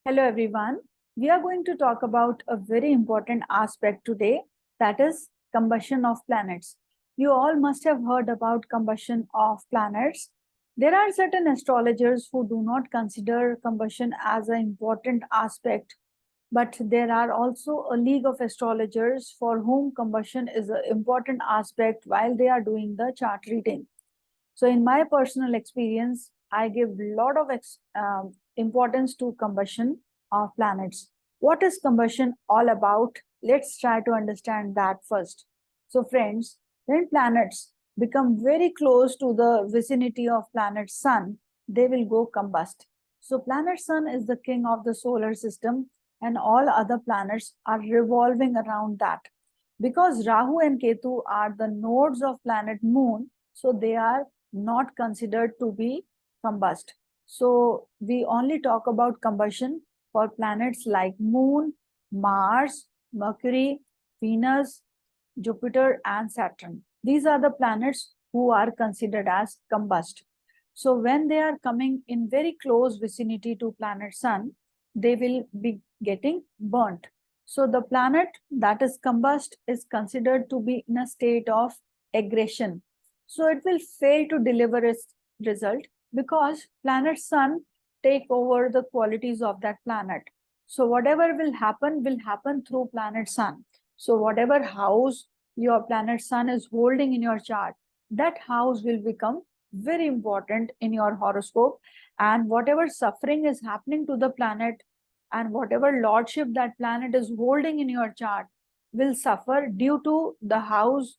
Hello everyone. We are going to talk about a very important aspect today, that is combustion of planets. You all must have heard about combustion of planets. There are certain astrologers who do not consider combustion as an important aspect, but there are also a league of astrologers for whom combustion is an important aspect while they are doing the chart reading. So in my personal experience, I give a lot of importance to combustion of planets. What is combustion all about? Let's try to understand that first. So friends, when planets become very close to the vicinity of planet Sun, they will go combust. So planet Sun is the king of the solar system and all other planets are revolving around that. Because Rahu and Ketu are the nodes of planet Moon, so they are not considered to be combust. So we only talk about combustion for planets like Moon, Mars, Mercury, Venus, Jupiter, and Saturn. These are the planets who are considered as combust. So when they are coming in very close vicinity to planet Sun, they will be getting burnt. So the planet that is combust is considered to be in a state of aggression. So it will fail to deliver its result because planet Sun take over the qualities of that planet. So whatever will happen through planet Sun. So whatever house your planet Sun is holding in your chart, that house will become very important in your horoscope, and whatever suffering is happening to the planet and whatever lordship that planet is holding in your chart will suffer due to the house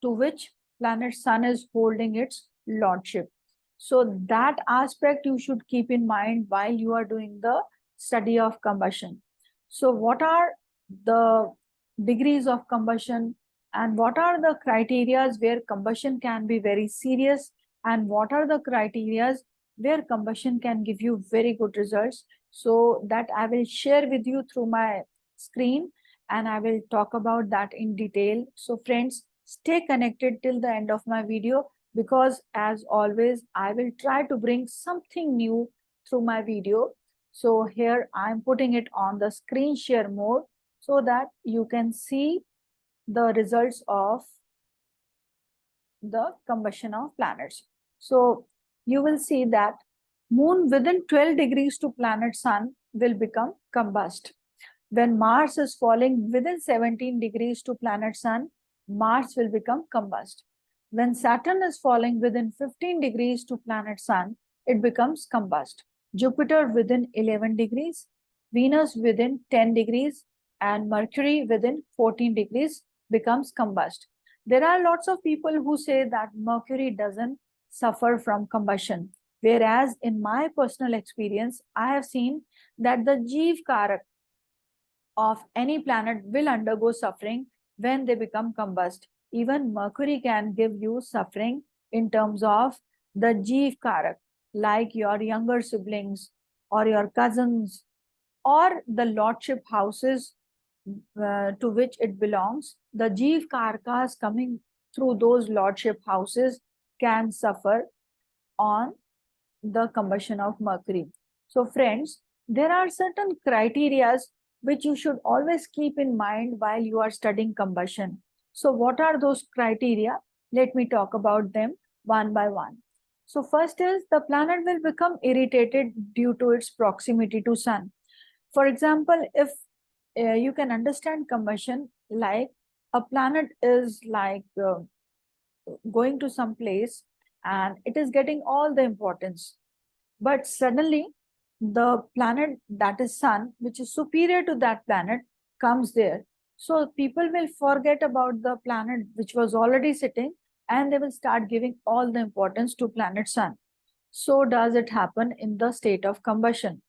to which planet Sun is holding its lordship. So that aspect you should keep in mind while you are doing the study of combustion. So what are the degrees of combustion and what are the criterias where combustion can be very serious and what are the criterias where combustion can give you very good results? So that I will share with you through my screen and I will talk about that in detail. So friends, stay connected till the end of my video because as always, I will try to bring something new through my video. So here I'm putting it on the screen share mode so that you can see the results of the combustion of planets. So you will see that Moon within 12 degrees to planet Sun will become combust. When Mars is falling within 17 degrees to planet Sun, Mars will become combust. When Saturn is falling within 15 degrees to planet Sun, it becomes combust. Jupiter within 11 degrees, Venus within 10 degrees, and Mercury within 14 degrees becomes combust. There are lots of people who say that Mercury doesn't suffer from combustion. Whereas in my personal experience, I have seen that the Jeev Karak of any planet will undergo suffering when they become combust. Even Mercury can give you suffering in terms of the Jeev Karak, like your younger siblings or your cousins or the lordship houses to which it belongs. The Jeev Karakas coming through those lordship houses can suffer on the combustion of Mercury. So friends, there are certain criterias which you should always keep in mind while you are studying combustion. So what are those criteria? Let me talk about them one by one. So first is the planet will become irritated due to its proximity to Sun. For example, if you can understand combustion like a planet is like going to some place and it is getting all the importance. But suddenly the planet that is Sun, which is superior to that planet, comes there. So people will forget about the planet which was already sitting and they will start giving all the importance to planet Sun. So does it happen in the state of combustion.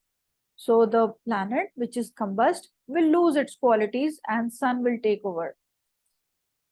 So the planet which is combust will lose its qualities and Sun will take over.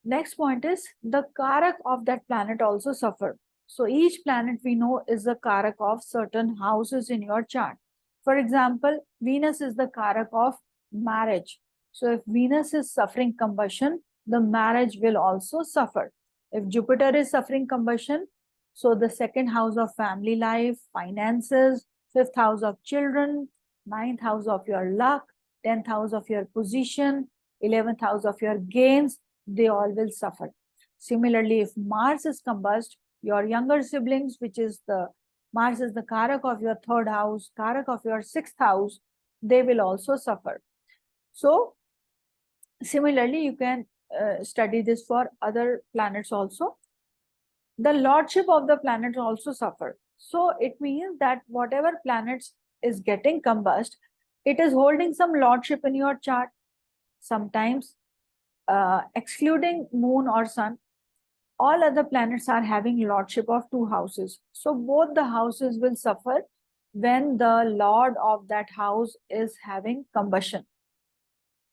Next point is the Karak of that planet also suffer. So each planet we know is the Karak of certain houses in your chart. For example, Venus is the Karak of marriage. So if Venus is suffering combustion, the marriage will also suffer. If Jupiter is suffering combustion, so the second house of family life, finances, fifth house of children, ninth house of your luck, 10th house of your position, 11th house of your gains, they all will suffer. Similarly, if Mars is combust, your younger siblings, which is the Mars is the Karak of your third house, Karak of your sixth house, they will also suffer. So similarly, you can study this for other planets also. The lordship of the planet also suffer. So it means that whatever planets is getting combust, it is holding some lordship in your chart. Sometimes excluding moon or sun, all other planets are having lordship of two houses. So both the houses will suffer when the lord of that house is having combustion.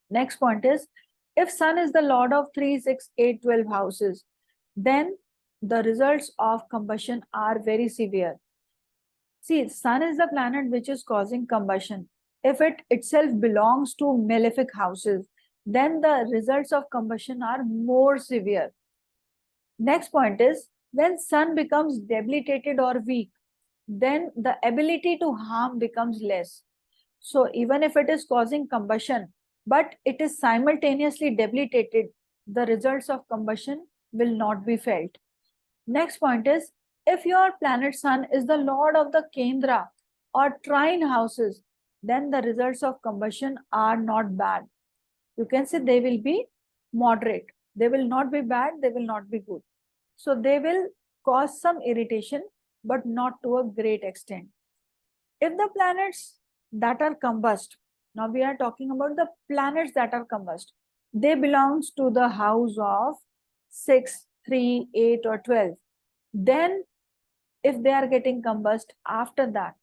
Next point is, if sun is the lord of 3, 6, 8, 12 houses, then the results of combustion are very severe. See, sun is the planet which is causing combustion. If it itself belongs to malefic houses, then the results of combustion are more severe. Next point is, when sun becomes debilitated or weak, then the ability to harm becomes less. So even if it is causing combustion, but it is simultaneously debilitated, the results of combustion will not be felt. Next point is, if your planet sun is the lord of the Kendra or trine houses, then the results of combustion are not bad. You can say they will be moderate. They will not be bad, they will not be good. So they will cause some irritation, but not to a great extent. If the planets that are combust, now we are talking about the planets that are combust, they belongs to the house of 6, 3, 8 or 12. Then if they are getting combust after that,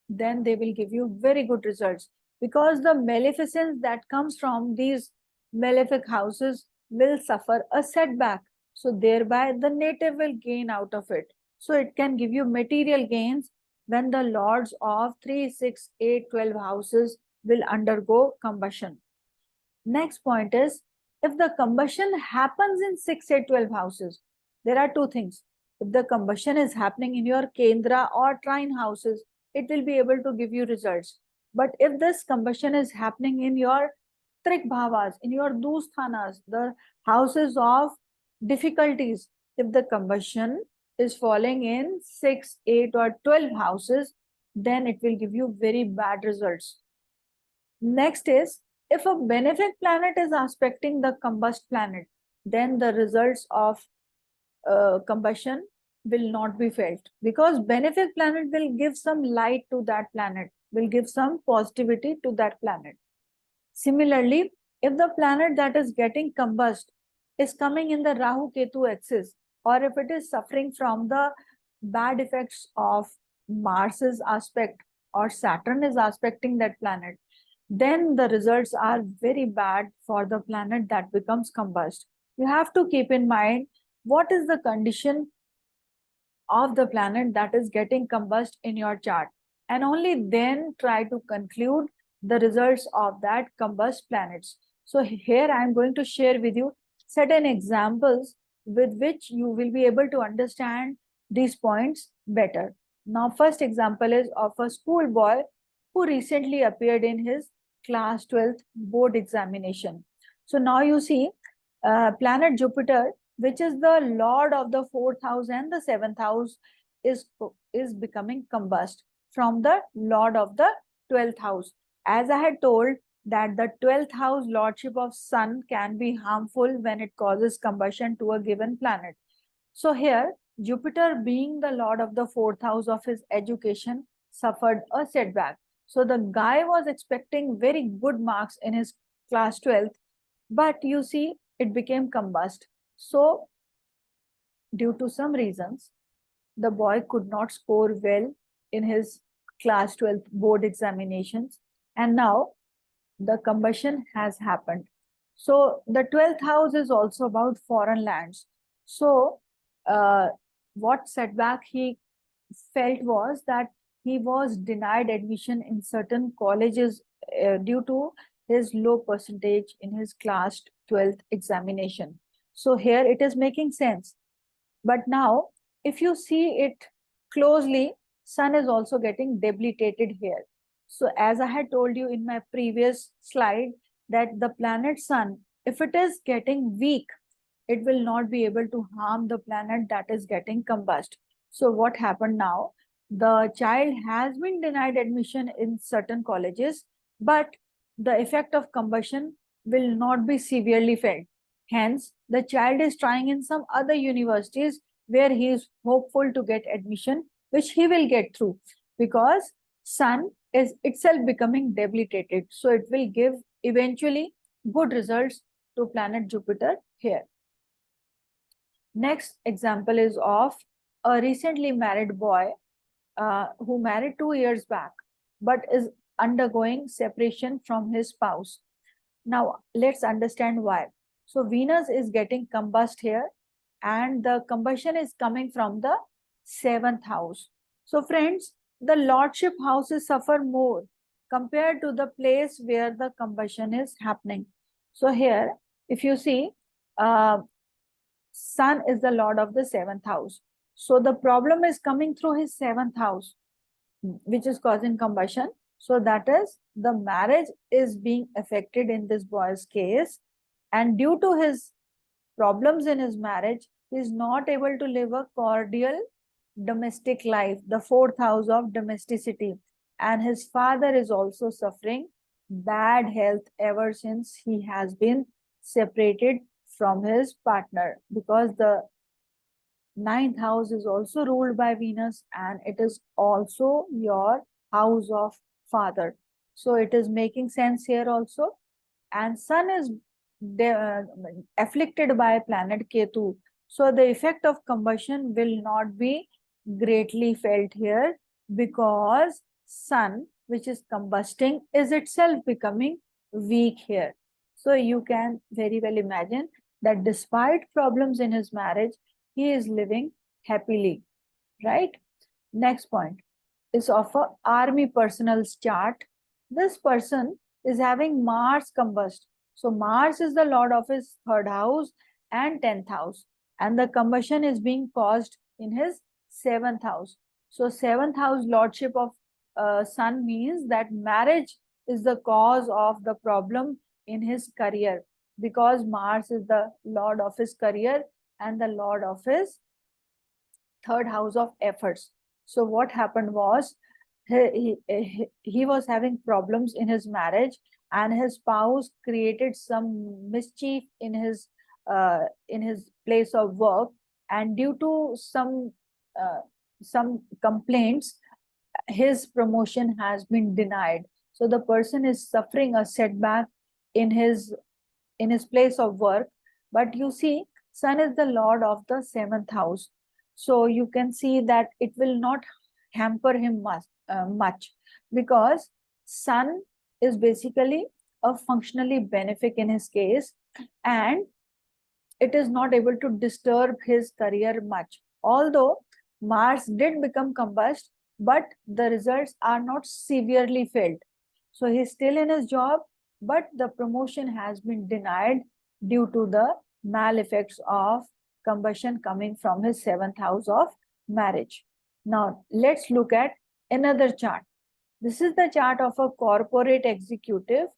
then they will give you very good results, because the maleficence that comes from these malefic houses will suffer a setback. So thereby the native will gain out of it. So it can give you material gains when the lords of 3, 6, 8, 12 houses will undergo combustion. Next point is, if the combustion happens in 6, 8, 12 houses, there are two things. If the combustion is happening in your Kendra or trine houses, it will be able to give you results. But if this combustion is happening in your Trik Bhavas, in your Dusthanas, the houses of difficulties, if the combustion is falling in 6, 8 or 12 houses, then it will give you very bad results. Next is, if a benefic planet is aspecting the combust planet, then the results of combustion will not be felt, because benefic planet will give some light to that planet, will give some positivity to that planet. Similarly, if the planet that is getting combust is coming in the Rahu Ketu axis, or if it is suffering from the bad effects of Mars's aspect, or Saturn is aspecting that planet, then the results are very bad for the planet that becomes combust. You have to keep in mind what is the condition of the planet that is getting combust in your chart, and only then try to conclude the results of that combust planets. So here I am going to share with you certain examples with which you will be able to understand these points better. Now, first example is of a schoolboy who recently appeared in his class 12th board examination. So now you see planet Jupiter, which is the lord of the 4th house and the 7th house, is becoming combust from the lord of the 12th house. As I had told that the 12th house lordship of sun can be harmful when it causes combustion to a given planet. So here, Jupiter, being the lord of the 4th house of his education, suffered a setback. So the guy was expecting very good marks in his class 12th, but you see, it became combust. So due to some reasons, the boy could not score well in his class 12th board examinations, and now the combustion has happened. So the 12th house is also about foreign lands. So what setback he felt was that he was denied admission in certain colleges due to his low percentage in his class 12th examination. So here it is making sense. But now, if you see it closely, sun is also getting debilitated here. So as I had told you in my previous slide, that the planet Sun, if it is getting weak, it will not be able to harm the planet that is getting combust. So what happened now? The child has been denied admission in certain colleges, but the effect of combustion will not be severely felt. Hence, the child is trying in some other universities where he is hopeful to get admission, which he will get through, because Sun is itself becoming debilitated. So it will give eventually good results to planet Jupiter here. Next example is of a recently married boy who married 2 years back, but is undergoing separation from his spouse. Now, let's understand why. So, Venus is getting combust here, and the combustion is coming from the 7th house. So, friends, the lordship houses suffer more compared to the place where the combustion is happening. So, here, if you see, Sun is the lord of the 7th house. So, the problem is coming through his 7th house, which is causing combustion. So that is, the marriage is being affected in this boy's case, and due to his problems in his marriage, he is not able to live a cordial domestic life, the 4th house of domesticity. And his father is also suffering bad health ever since he has been separated from his partner, because the 9th house is also ruled by Venus, and it is also your house of father. So it is making sense here also. And Sun is afflicted by planet Ketu. So the effect of combustion will not be greatly felt here, because Sun, which is combusting, is itself becoming weak here. So you can very well imagine that despite problems in his marriage, he is living happily, right? Next point is of a army personal's chart. This person is having Mars combust. So Mars is the lord of his 3rd house and 10th house, and the combustion is being caused in his 7th house. So 7th house lordship of Sun means that marriage is the cause of the problem in his career, because Mars is the lord of his career and the lord of his 3rd house of efforts. So what happened was, he was having problems in his marriage, and his spouse created some mischief in his place of work, and due to some complaints, his promotion has been denied. So the person is suffering a setback in his place of work. But you see, Sun is the lord of the 7th house. So you can see that it will not hamper him much, because Sun is basically a functionally benefic in his case, and it is not able to disturb his career much. Although Mars did become combust, but the results are not severely felt. So he's still in his job, but the promotion has been denied due to the maleffects of combustion coming from his 7th house of marriage. Now, let's look at another chart. This is the chart of a corporate executive.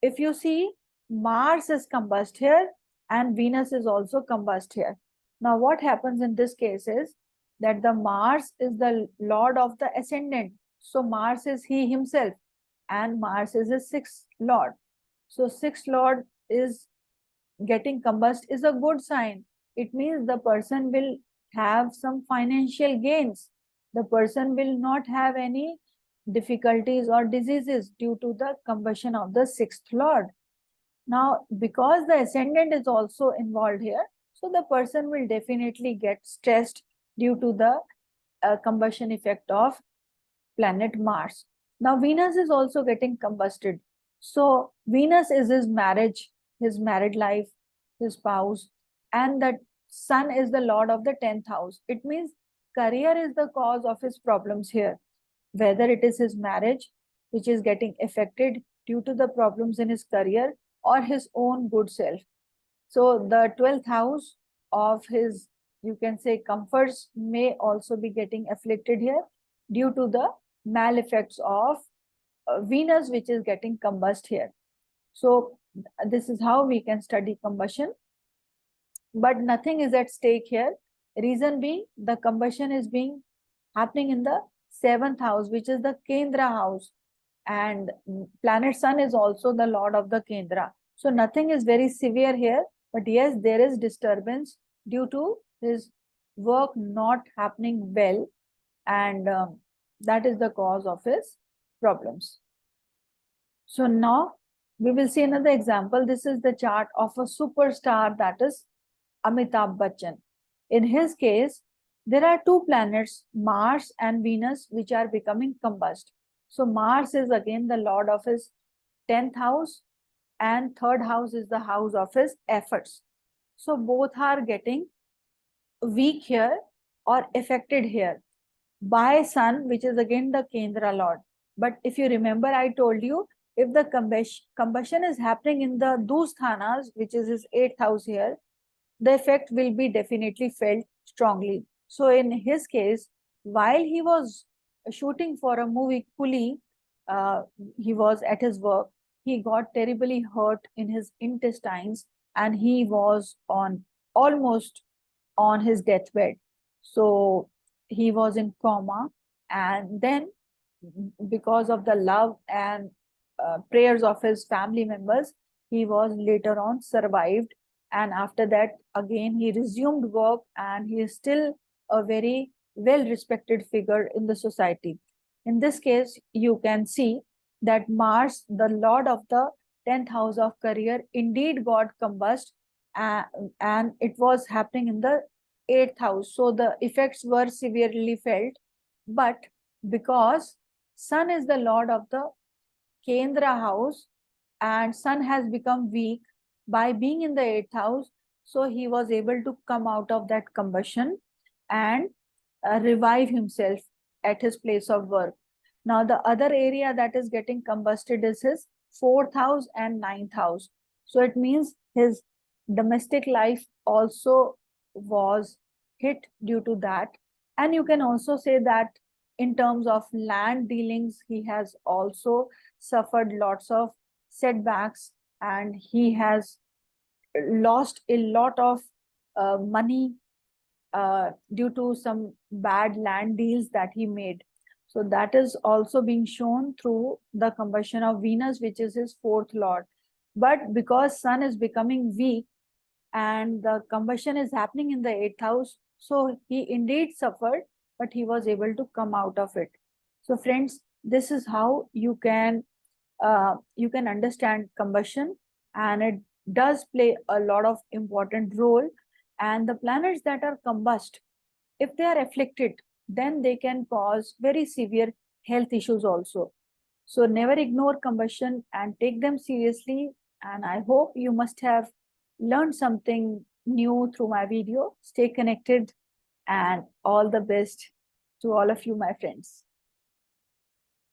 If you see, Mars is combust here and Venus is also combust here. Now, what happens in this case is that the Mars is the lord of the ascendant. So Mars is he himself, and Mars is his 6th lord. So 6th lord is getting combust is a good sign. It means the person will have some financial gains. The person will not have any difficulties or diseases due to the combustion of the 6th lord. Now, because the ascendant is also involved here, so the person will definitely get stressed due to the combustion effect of planet Mars. Now, Venus is also getting combusted. So, Venus is his marriage, his married life, his spouse, and the Sun is the lord of the 10th house. It means career is the cause of his problems here, whether it is his marriage, which is getting affected due to the problems in his career, or his own good self. So the 12th house of his, you can say, comforts may also be getting afflicted here due to the maleffects of Venus which is getting combust here. So this is how we can study combustion, but nothing is at stake here. Reason being, the combustion is being happening in the 7th house, which is the Kendra house, and planet Sun is also the lord of the Kendra. So nothing is very severe here, but yes, there is disturbance due to his work not happening well, and that is the cause of his problems. So now we will see another example. This is the chart of a superstar, that is Amitabh Bachchan. In his case, there are two planets, Mars and Venus, which are becoming combust. So Mars is again the lord of his 10th house, and 3rd house is the house of his efforts. So both are getting weak here or affected here by Sun, which is again the Kendra lord. But if you remember, I told you, if the combustion is happening in the Dusthanas, which is his 8th house here, the effect will be definitely felt strongly. So in his case, while he was shooting for a movie Coolie, he was at his work, he got terribly hurt in his intestines, and he was almost on his deathbed. So he was in coma, and then because of the love and prayers of his family members, he was later on survived, and after that again he resumed work, and he is still a very well respected figure in the society. In this case, you can see that Mars, the lord of the 10th house of career, indeed got combust, and it was happening in the 8th house. So the effects were severely felt, but because Sun is the lord of the Kendra house, and Sun has become weak by being in the 8th house, so he was able to come out of that combustion and revive himself at his place of work. Now the other area that is getting combusted is his 4th house and 9th house. So it means his domestic life also was hit due to that. And you can also say that in terms of land dealings, he has also suffered lots of setbacks, and he has lost a lot of money due to some bad land deals that he made. So that is also being shown through the combustion of Venus, which is his 4th lord. But because Sun is becoming weak and the combustion is happening in the 8th house, so he indeed suffered, but he was able to come out of it. So friends, this is how you can understand combustion, and it does play a lot of important role. And the planets that are combust, if they are afflicted, then they can cause very severe health issues also. So never ignore combustion and take them seriously. And I hope you must have learned something new through my video. Stay connected, and all the best to all of you, my friends.